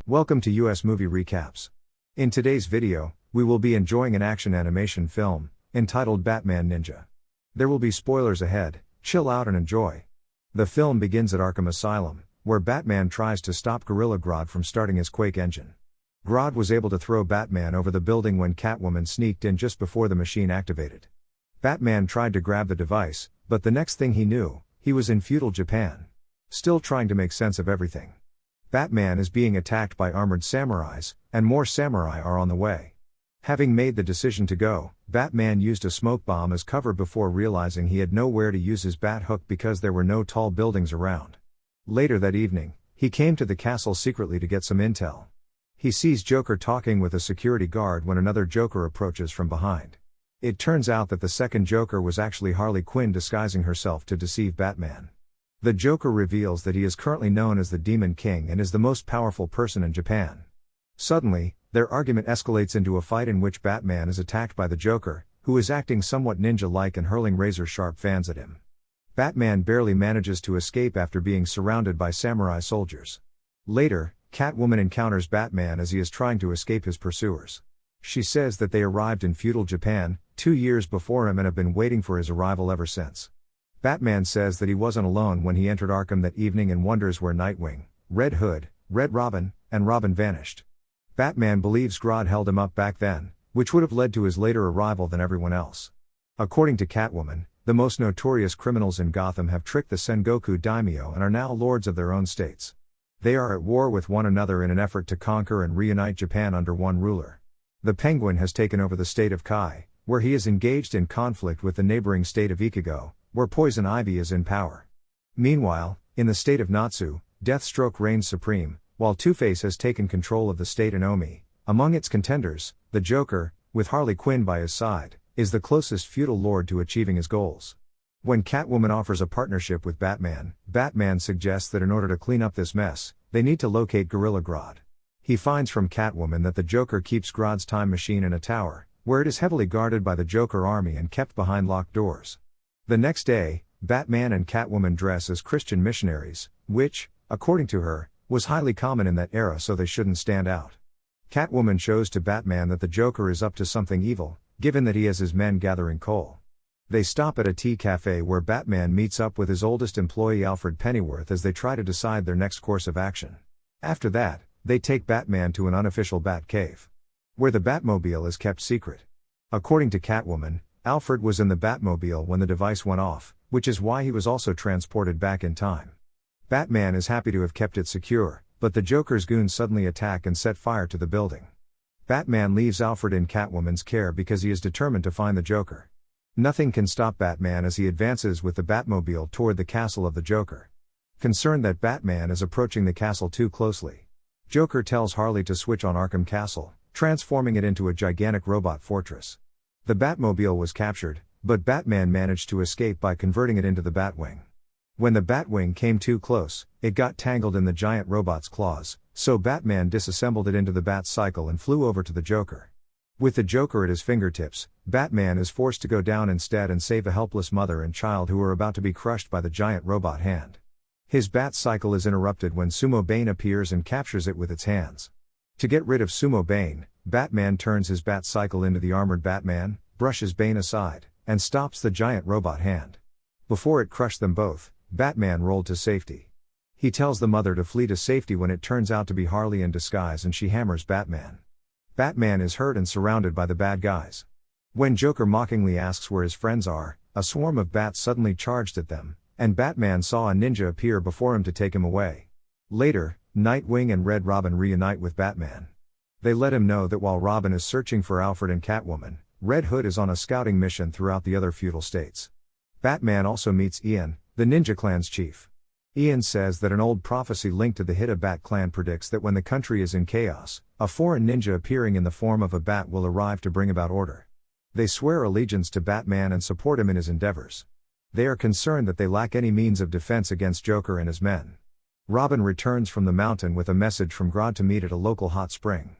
Welcome to US Movie Recaps. In today's video, we will be enjoying an action animation film, entitled Batman Ninja. There will be spoilers ahead, chill out and enjoy. The film begins at Arkham Asylum, where Batman tries to stop Gorilla Grodd from starting his Quake engine. Grodd was able to throw Batman over the building when Catwoman sneaked in just before the machine activated. Batman tried to grab the device, but the next thing he knew, he was in feudal Japan. Still trying to make sense of everything. Batman is being attacked by armored samurais, and more samurai are on the way. Having made the decision to go, Batman used a smoke bomb as cover before realizing he had nowhere to use his bat hook because there were no tall buildings around. Later that evening, he came to the castle secretly to get some intel. He sees Joker talking with a security guard when another Joker approaches from behind. It turns out that the second Joker was actually Harley Quinn disguising herself to deceive Batman. The Joker reveals that he is currently known as the Demon King and is the most powerful person in Japan. Suddenly, their argument escalates into a fight in which Batman is attacked by the Joker, who is acting somewhat ninja-like and hurling razor-sharp fans at him. Batman barely manages to escape after being surrounded by samurai soldiers. Later, Catwoman encounters Batman as he is trying to escape his pursuers. She says that they arrived in feudal Japan 2 years before him and have been waiting for his arrival ever since. Batman says that he wasn't alone when he entered Arkham that evening and wonders where Nightwing, Red Hood, Red Robin, and Robin vanished. Batman believes Grodd held him up back then, which would have led to his later arrival than everyone else. According to Catwoman, the most notorious criminals in Gotham have tricked the Sengoku daimyo and are now lords of their own states. They are at war with one another in an effort to conquer and reunite Japan under one ruler. The Penguin has taken over the state of Kai, where he is engaged in conflict with the neighboring state of Ichigo, where Poison Ivy is in power. Meanwhile, in the state of Natsu, Deathstroke reigns supreme, while Two-Face has taken control of the state in Omi. Among its contenders, the Joker, with Harley Quinn by his side, is the closest feudal lord to achieving his goals. When Catwoman offers a partnership with Batman, Batman suggests that in order to clean up this mess, they need to locate Gorilla Grodd. He finds from Catwoman that the Joker keeps Grodd's time machine in a tower, where it is heavily guarded by the Joker army and kept behind locked doors. The next day, Batman and Catwoman dress as Christian missionaries, which, according to her, was highly common in that era so they shouldn't stand out. Catwoman shows to Batman that the Joker is up to something evil, given that he has his men gathering coal. They stop at a tea cafe where Batman meets up with his oldest employee Alfred Pennyworth as they try to decide their next course of action. After that, they take Batman to an unofficial Bat Cave, where the Batmobile is kept secret. According to Catwoman, Alfred was in the Batmobile when the device went off, which is why he was also transported back in time. Batman is happy to have kept it secure, but the Joker's goons suddenly attack and set fire to the building. Batman leaves Alfred in Catwoman's care because he is determined to find the Joker. Nothing can stop Batman as he advances with the Batmobile toward the castle of the Joker. Concerned that Batman is approaching the castle too closely, Joker tells Harley to switch on Arkham Castle, transforming it into a gigantic robot fortress. The Batmobile was captured, but Batman managed to escape by converting it into the Batwing. When the Batwing came too close, it got tangled in the giant robot's claws, so Batman disassembled it into the Bat Cycle and flew over to the Joker. With the Joker at his fingertips, Batman is forced to go down instead and save a helpless mother and child who are about to be crushed by the giant robot hand. His Bat Cycle is interrupted when Sumo Bane appears and captures it with its hands. To get rid of Sumo Bane, Batman turns his Bat Cycle into the armored Batman, brushes Bane aside, and stops the giant robot hand. Before it crushed them both, Batman rolled to safety. He tells the mother to flee to safety when it turns out to be Harley in disguise and she hammers Batman. Batman is hurt and surrounded by the bad guys. When Joker mockingly asks where his friends are, a swarm of bats suddenly charged at them, and Batman saw a ninja appear before him to take him away. Later, Nightwing and Red Robin reunite with Batman. They let him know that while Robin is searching for Alfred and Catwoman, Red Hood is on a scouting mission throughout the other feudal states. Batman also meets Ian, the Ninja Clan's chief. Ian says that an old prophecy linked to the Hida Bat clan predicts that when the country is in chaos, a foreign ninja appearing in the form of a bat will arrive to bring about order. They swear allegiance to Batman and support him in his endeavors. They are concerned that they lack any means of defense against Joker and his men. Robin returns from the mountain with a message from Grodd to meet at a local hot spring.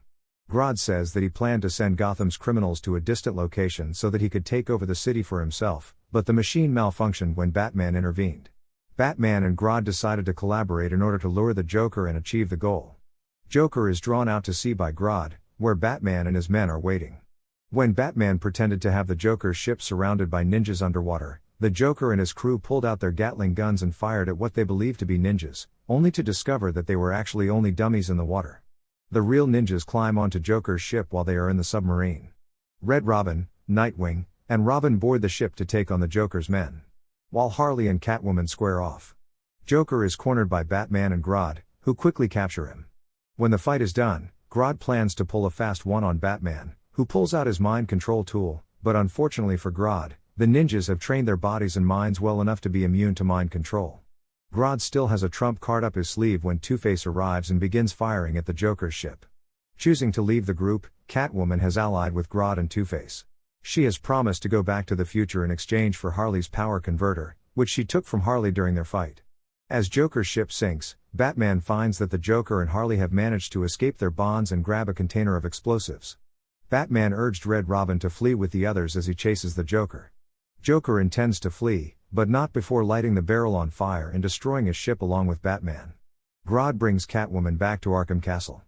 Grodd says that he planned to send Gotham's criminals to a distant location so that he could take over the city for himself, but the machine malfunctioned when Batman intervened. Batman and Grodd decided to collaborate in order to lure the Joker and achieve the goal. Joker is drawn out to sea by Grodd, where Batman and his men are waiting. When Batman pretended to have the Joker's ship surrounded by ninjas underwater, the Joker and his crew pulled out their Gatling guns and fired at what they believed to be ninjas, only to discover that they were actually only dummies in the water. The real ninjas climb onto Joker's ship while they are in the submarine. Red Robin, Nightwing, and Robin board the ship to take on the Joker's men, while Harley and Catwoman square off. Joker is cornered by Batman and Grodd, who quickly capture him. When the fight is done, Grodd plans to pull a fast one on Batman, who pulls out his mind control tool, but unfortunately for Grodd, the ninjas have trained their bodies and minds well enough to be immune to mind control. Grodd still has a trump card up his sleeve when Two-Face arrives and begins firing at the Joker's ship. Choosing to leave the group, Catwoman has allied with Grodd and Two-Face. She has promised to go back to the future in exchange for Harley's power converter, which she took from Harley during their fight. As Joker's ship sinks, Batman finds that the Joker and Harley have managed to escape their bonds and grab a container of explosives. Batman urged Red Robin to flee with the others as he chases the Joker. Joker intends to flee, but not before lighting the barrel on fire and destroying his ship along with Batman. Grodd brings Catwoman back to Arkham Castle.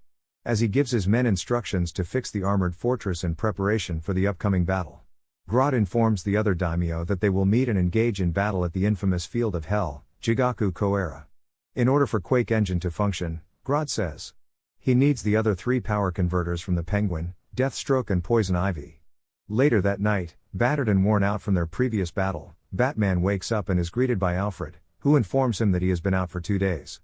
As he gives his men instructions to fix the armored fortress in preparation for the upcoming battle. Grodd informs the other daimyo that they will meet and engage in battle at the infamous Field of Hell, Jigaku Koera. In order for Quake Engine to function, Grodd says, he needs the other 3 power converters from the Penguin, Deathstroke and Poison Ivy. Later that night, battered and worn out from their previous battle, Batman wakes up and is greeted by Alfred, who informs him that he has been out for 2 days.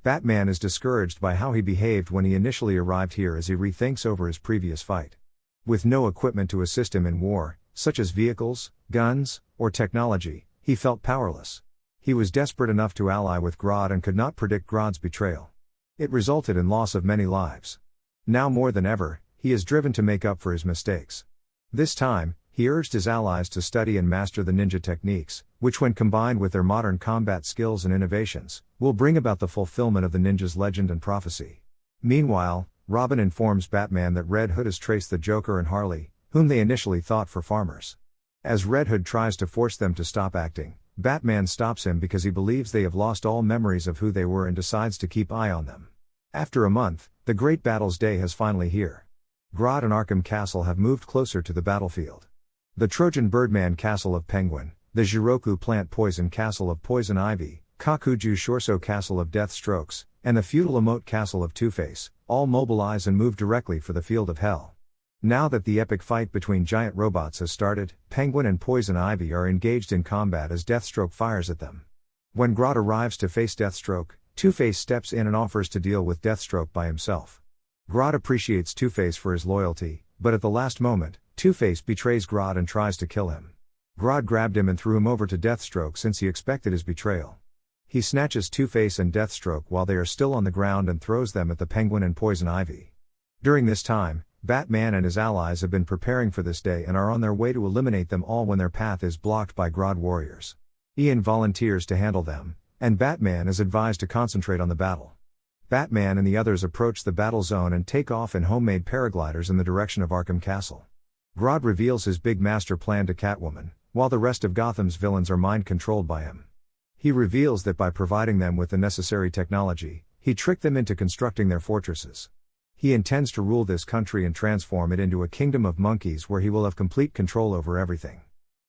Batman is discouraged by how he behaved when he initially arrived here as he rethinks over his previous fight. With no equipment to assist him in war, such as vehicles, guns, or technology, he felt powerless. He was desperate enough to ally with Grodd and could not predict Grodd's betrayal. It resulted in loss of many lives. Now more than ever, he is driven to make up for his mistakes. This time, he urged his allies to study and master the ninja techniques, which when combined with their modern combat skills and innovations, will bring about the fulfillment of the ninja's legend and prophecy. Meanwhile, Robin informs Batman that Red Hood has traced the Joker and Harley, whom they initially thought for farmers. As Red Hood tries to force them to stop acting, Batman stops him because he believes they have lost all memories of who they were and decides to keep eye on them. After a month, the great battle's day has finally here. Grodd and Arkham Castle have moved closer to the battlefield. The Trojan Birdman Castle of Penguin, the Jiroku Plant Poison Castle of Poison Ivy, Kakuju Shorso Castle of Deathstrokes, and the feudal Emote Castle of Two-Face, all mobilize and move directly for the Field of Hell. Now that the epic fight between giant robots has started, Penguin and Poison Ivy are engaged in combat as Deathstroke fires at them. When Grodd arrives to face Deathstroke, Two-Face steps in and offers to deal with Deathstroke by himself. Grodd appreciates Two-Face for his loyalty, but at the last moment, Two-Face betrays Grodd and tries to kill him. Grodd grabbed him and threw him over to Deathstroke since he expected his betrayal. He snatches Two-Face and Deathstroke while they are still on the ground and throws them at the Penguin and Poison Ivy. During this time, Batman and his allies have been preparing for this day and are on their way to eliminate them all when their path is blocked by Grodd warriors. Ian volunteers to handle them, and Batman is advised to concentrate on the battle. Batman and the others approach the battle zone and take off in homemade paragliders in the direction of Arkham Castle. Grodd reveals his big master plan to Catwoman, while the rest of Gotham's villains are mind-controlled by him. He reveals that by providing them with the necessary technology, he tricked them into constructing their fortresses. He intends to rule this country and transform it into a kingdom of monkeys where he will have complete control over everything.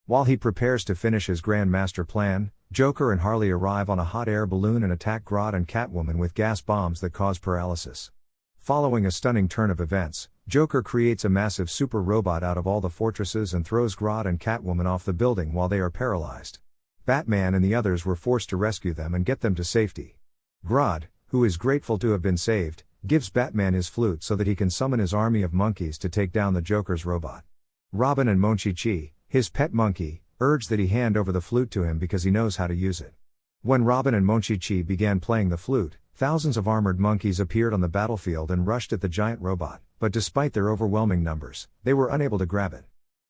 While he prepares to finish his grand master plan, Joker and Harley arrive on a hot air balloon and attack Grodd and Catwoman with gas bombs that cause paralysis. Following a stunning turn of events, Joker creates a massive super robot out of all the fortresses and throws Grodd and Catwoman off the building while they are paralyzed. Batman and the others were forced to rescue them and get them to safety. Grodd, who is grateful to have been saved, gives Batman his flute so that he can summon his army of monkeys to take down the Joker's robot. Robin and Monchi-Chi, his pet monkey, urge that he hand over the flute to him because he knows how to use it. When Robin and Monchi-Chi began playing the flute, thousands of armored monkeys appeared on the battlefield and rushed at the giant robot, but despite their overwhelming numbers, they were unable to grab it.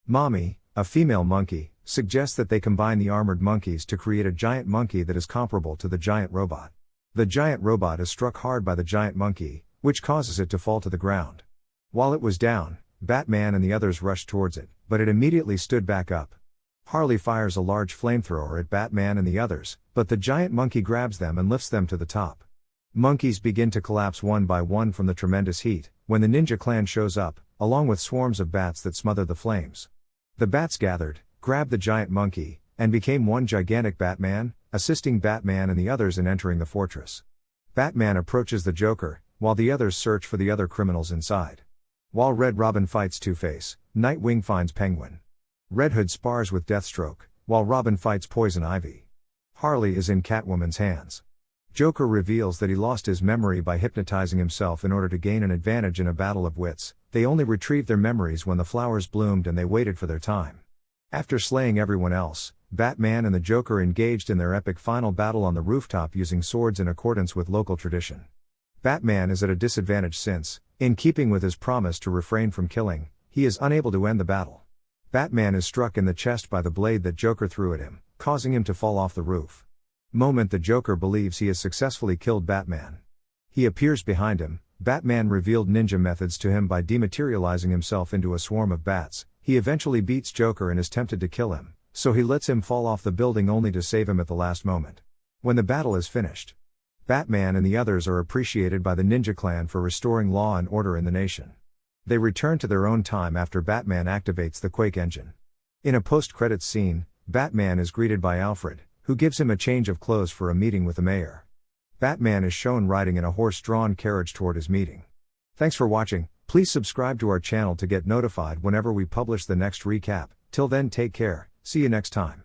Mommy, a female monkey, suggests that they combine the armored monkeys to create a giant monkey that is comparable to the giant robot. The giant robot is struck hard by the giant monkey, which causes it to fall to the ground. While it was down, Batman and the others rushed towards it, but it immediately stood back up. Harley fires a large flamethrower at Batman and the others, but the giant monkey grabs them and lifts them to the top. Monkeys begin to collapse one by one from the tremendous heat, when the ninja clan shows up, along with swarms of bats that smother the flames. The bats gathered, grabbed the giant monkey, and became one gigantic Batman, assisting Batman and the others in entering the fortress. Batman approaches the Joker, while the others search for the other criminals inside. While Red Robin fights Two-Face, Nightwing finds Penguin. Red Hood spars with Deathstroke, while Robin fights Poison Ivy. Harley is in Catwoman's hands. Joker reveals that he lost his memory by hypnotizing himself in order to gain an advantage in a battle of wits. They only retrieved their memories when the flowers bloomed and they waited for their time. After slaying everyone else, Batman and the Joker engaged in their epic final battle on the rooftop using swords in accordance with local tradition. Batman is at a disadvantage since, in keeping with his promise to refrain from killing, he is unable to end the battle. Batman is struck in the chest by the blade that Joker threw at him, causing him to fall off the roof. Moment the Joker believes he has successfully killed Batman. He appears behind him. Batman revealed ninja methods to him by dematerializing himself into a swarm of bats. He eventually beats Joker and is tempted to kill him, so he lets him fall off the building only to save him at the last moment. When the battle is finished, Batman and the others are appreciated by the Ninja Clan for restoring law and order in the nation. They return to their own time after Batman activates the Quake engine. In a post-credits scene, Batman is greeted by Alfred, who gives him a change of clothes for a meeting with the mayor. Batman is shown riding in a horse-drawn carriage toward his meeting. Thanks for watching. Please subscribe to our channel to get notified whenever we publish the next recap. Till then, take care. See you next time.